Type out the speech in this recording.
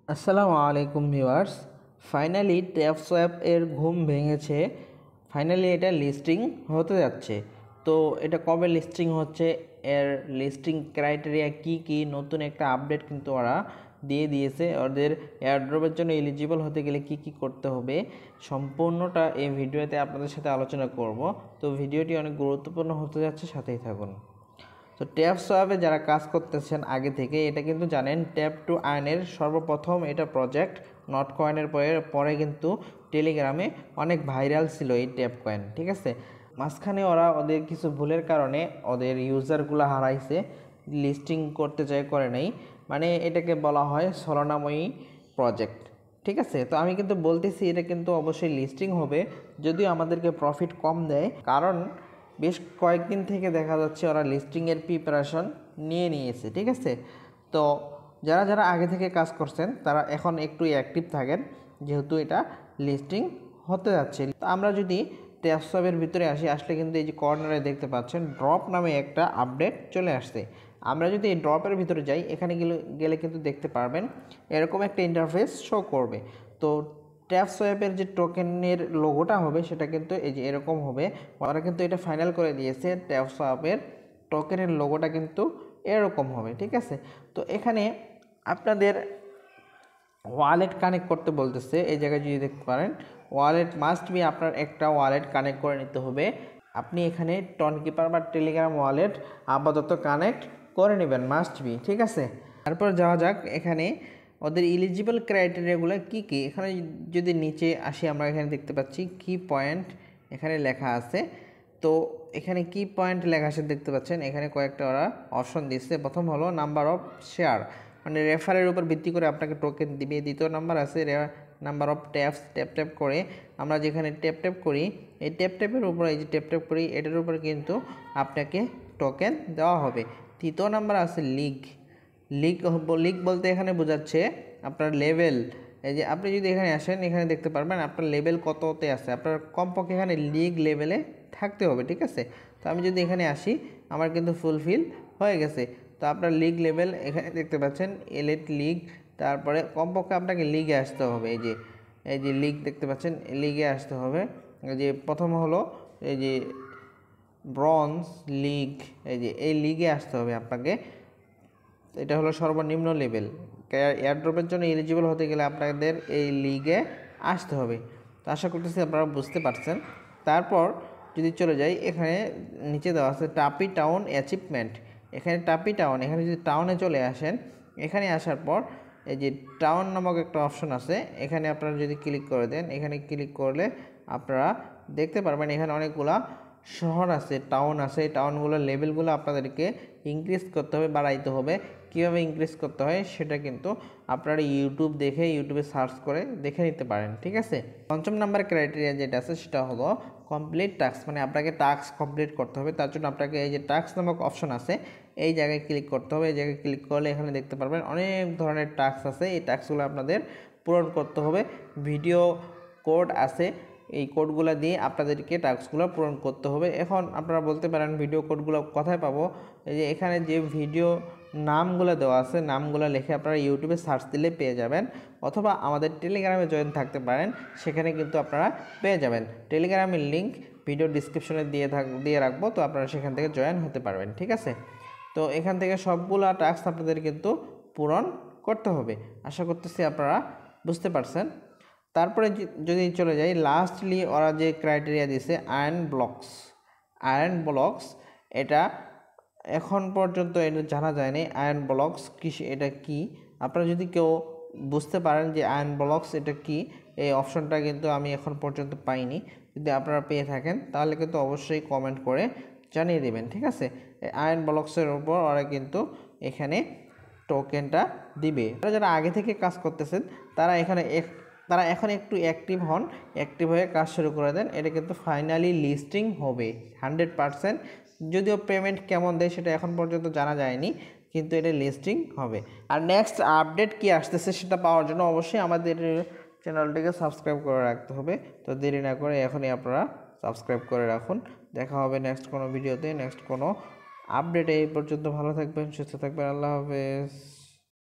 আসসালামু আলাইকুম viewers. Finally TapSwap এর ঘুম ভেঙেছে। ফাইনালি এটা লিস্টিং হতে যাচ্ছে। তো এটা কবে লিস্টিং হচ্ছে, এর লিস্টিং ক্রাইটেরিয়া কি কি, নতুন একটা আপডেট কিন্তু ওরা দিয়ে দিয়েছে। ওদের এয়ারড্রপের জন্য এলিজিবল হতে গেলে কি কি করতে হবে সম্পূর্ণটা এই ভিডিওতে আপনাদের সাথে আলোচনা করব। তো ভিডিওটি অনেক গুরুত্বপূর্ণ হতে যাচ্ছে, সাথেই থাকুন। তো ট্যাপ সোয়াপে যারা কাজ করতেছেন আগে থেকে, এটা কিন্তু জানেন ট্যাপ টু আর্নের সর্বপ্রথম এটা প্রজেক্ট। নট কয়েনের পরে কিন্তু টেলিগ্রামে অনেক ভাইরাল ছিল এই ট্যাপ কয়েন, ঠিক আছে। মাঝখানে ওরা ওদের কিছু ভুলের কারণে ওদের ইউজারগুলো হারাইছে, লিস্টিং করতে চাই করে নেই, মানে এটাকে বলা হয় ছলনাময়ী প্রজেক্ট, ঠিক আছে। তো আমি কিন্তু বলতেছি এটা কিন্তু অবশ্যই লিস্টিং হবে, যদিও আমাদেরকে প্রফিট কম দেয়, কারণ বেশ কয়েকদিন থেকে দেখা যাচ্ছে ওরা লিস্টিংয়ের প্রিপারেশন নিয়ে নিয়েছে, ঠিক আছে। তো যারা যারা আগে থেকে কাজ করছেন তারা এখন একটু অ্যাক্টিভ থাকেন, যেহেতু এটা লিস্টিং হতে যাচ্ছে। তো আমরা যদি ট্যাপসবের ভিতরে আসলে কিন্তু এই যে কর্নারে দেখতে পাচ্ছেন ড্রপ নামে একটা আপডেট চলে আসছে। আমরা যদি এই ড্রপের ভিতরে যাই, এখানে গেলে কিন্তু দেখতে পারবেন এরকম একটা ইন্টারফেস শো করবে। তো ট্যাপ সোয়াপের যে টোকেনের লোগোটা হবে সেটা কিন্তু এই যে এরকম হবে। ওরা কিন্তু এটা ফাইনাল করে দিয়েছে, ট্যাপ সোয়াপের টোকেনের লোগোটা কিন্তু এরকম হবে, ঠিক আছে। তো এখানে আপনাদের ওয়ালেট কানেক্ট করতে বলতেছে। এই জায়গায় যদি দেখতে পারেন ওয়ালেট মাস্ট বি, আপনার একটা ওয়ালেট কানেক্ট করে নিতে হবে। আপনি এখানে টনকিপার বা টেলিগ্রাম ওয়ালেট আপাতত কানেক্ট করে নেবেন, মাস্ট বি, ঠিক আছে। তারপর যাওয়া যাক এখানে ওদের ইলিজিবল ক্রাইটেরিয়াগুলো কি কি। এখানে যদি নিচে আসি, আমরা এখানে দেখতে পাচ্ছি কি পয়েন্ট এখানে লেখা আছে। তো এখানে কি পয়েন্ট লেখা আছে দেখতে পাচ্ছেন, এখানে কয়েকটা ওরা অপশন দিচ্ছে। প্রথম হলো নাম্বার অফ শেয়ার, মানে রেফারের উপর ভিত্তি করে আপনাকে টোকেন দিবে। দ্বিতীয় নাম্বার আছে নাম্বার অফ ট্যাপস, ট্যাপ করে আমরা যেখানে ট্যাপ করি, এই ট্যাপের উপর, এই যে ট্যাপ করি এটার উপর কিন্তু আপনাকে টোকেন দেওয়া হবে। তৃতীয় নাম্বার আছে লিগ। লিগ বলতে এখানে বোঝাচ্ছে আপনার লেভেল। এই যে আপনি যদি এখানে আসেন, এখানে দেখতে পারবেন আপনার লেভেল কততে আছে। আপনার কমপক্ষে এখানে লিগ লেভেলে থাকতে হবে, ঠিক আছে। তো আমি যদি এখানে আসি, আমার কিন্তু ফুলফিল হয়ে গেছে। তো আপনার লিগ লেভেল এখানে দেখতে পাচ্ছেন, এলিট লিগ। তারপরে কমপক্ষে আপনাকে লিগে আসতে হবে। এই যে লিগ দেখতে পাচ্ছেন, লিগে আসতে হবে। এই যে প্রথম হলো এই যে ব্রঞ্জ লিগ, এই যে এই লিগে আসতে হবে আপনাকে। এটা হলো সর্বনিম্ন লেভেল। এয়ারড্রপের জন্য এলিজিবল হতে গেলে আপনাদের এই লিগে আসতে হবে। তো আশা করতেছি আপনারা বুঝতে পারছেন। তারপর যদি চলে যাই, এখানে নিচে দেওয়া আছে টাপি টাউন অ্যাচিভমেন্ট। এখানে টাপি টাউন, এখানে যদি টাউনে চলে আসেন, এখানে আসার পর এই যে টাউন নামক একটা অপশন আছে, এখানে আপনারা যদি ক্লিক করে দেন, এখানে ক্লিক করলে আপনারা দেখতে পারবেন এখানে অনেকগুলা শহর আছে, টাউন আছে। এই টাউনগুলোর লেভেলগুলো আপনাদেরকে ইনক্রিজ করতে হবে, বাড়াইতে হবে। কীভাবে ইনক্রিজ করতে হয় সেটা কিন্তু আপনারা ইউটিউবে সার্চ করে দেখে নিতে পারেন, ঠিক আছে। পঞ্চম নাম্বার ক্রাইটেরিয়া যেটা আছে সেটা হলো কমপ্লিট টাস্ক, মানে আপনাকে টাস্ক কমপ্লিট করতে হবে। তার জন্য আপনাকে এই যে টাস্ক নামক অপশন আছে, এই জায়গায় ক্লিক করতে হবে। এই জায়গায় ক্লিক করলে এখানে দেখতে পারবেন অনেক ধরনের টাস্ক আছে। এই টাস্কগুলো আপনাদের পূরণ করতে হবে। ভিডিও কোড আছে, এই কোডগুলো দিয়ে আপনাদেরকে টাস্কগুলো পূরণ করতে হবে। এখন আপনারা বলতে পারেন ভিডিও কোডগুলো কোথায় পাবো? এই যে এখানে যে ভিডিও নামগুলো দেওয়া আছে, নামগুলো লিখে আপনারা ইউটিউবে সার্চ দিলে পেয়ে যাবেন, অথবা আমাদের টেলিগ্রামে জয়েন থাকতে পারেন, সেখানে কিন্তু আপনারা পেয়ে যাবেন। টেলিগ্রামের লিঙ্ক ভিডিও ডিসক্রিপশনে দিয়ে রাখবো, তো আপনারা সেখান থেকে জয়েন হতে পারবেন, ঠিক আছে। তো এখান থেকে সবগুলা টাস্ক আপনাদের কিন্তু পূরণ করতে হবে। আশা করতেছি আপনারা বুঝতে পারছেন। তারপরে যদি চলে যাই, লাস্টলি ওরা যে ক্রাইটেরিয়া দিছে আয়রন ব্লকস, এটা এখন পর্যন্ত এটা জানা যায়নি আয়রন ব্লকস কি, এটা কি। আপনারা যদি কেউ বুঝতে পারেন যে আয়রন ব্লকস এটা কি, এই অপশনটা কিন্তু আমি এখন পর্যন্ত পাইনি। যদি আপনারা পেয়ে থাকেন তাহলে কিন্তু অবশ্যই কমেন্ট করে জানিয়ে দেবেন, ঠিক আছে। আয়রন ব্লকসের উপর ওরা কিন্তু এখানে টোকেনটা দিবে। যারা আগে থেকে কাজ করতেছেন তারা এখন একটু অ্যাক্টিভ হন, অ্যাক্টিভ হয়ে কাজ শুরু করে দেন। এটা কিন্তু ফাইনালি লিস্টিং হবে 100%। যদিও পেমেন্ট কেমন দেয় সেটা এখন পর্যন্ত জানা যায়নি, কিন্তু এটা লিস্টিং হবে। আর নেক্সট আপডেট কি আসতেছে সেটা পাওয়ার জন্য অবশ্যই আমাদের চ্যানেলটিকে সাবস্ক্রাইব করে রাখতে হবে। তো দেরি না করে এখনই আপনারা সাবস্ক্রাইব করে রাখুন। দেখা হবে নেক্সট কোনো ভিডিওতে, নেক্সট কোনো আপডেটে। এই পর্যন্ত ভালো থাকবেন, সুস্থ থাকবেন, আল্লাহ হাফেজ।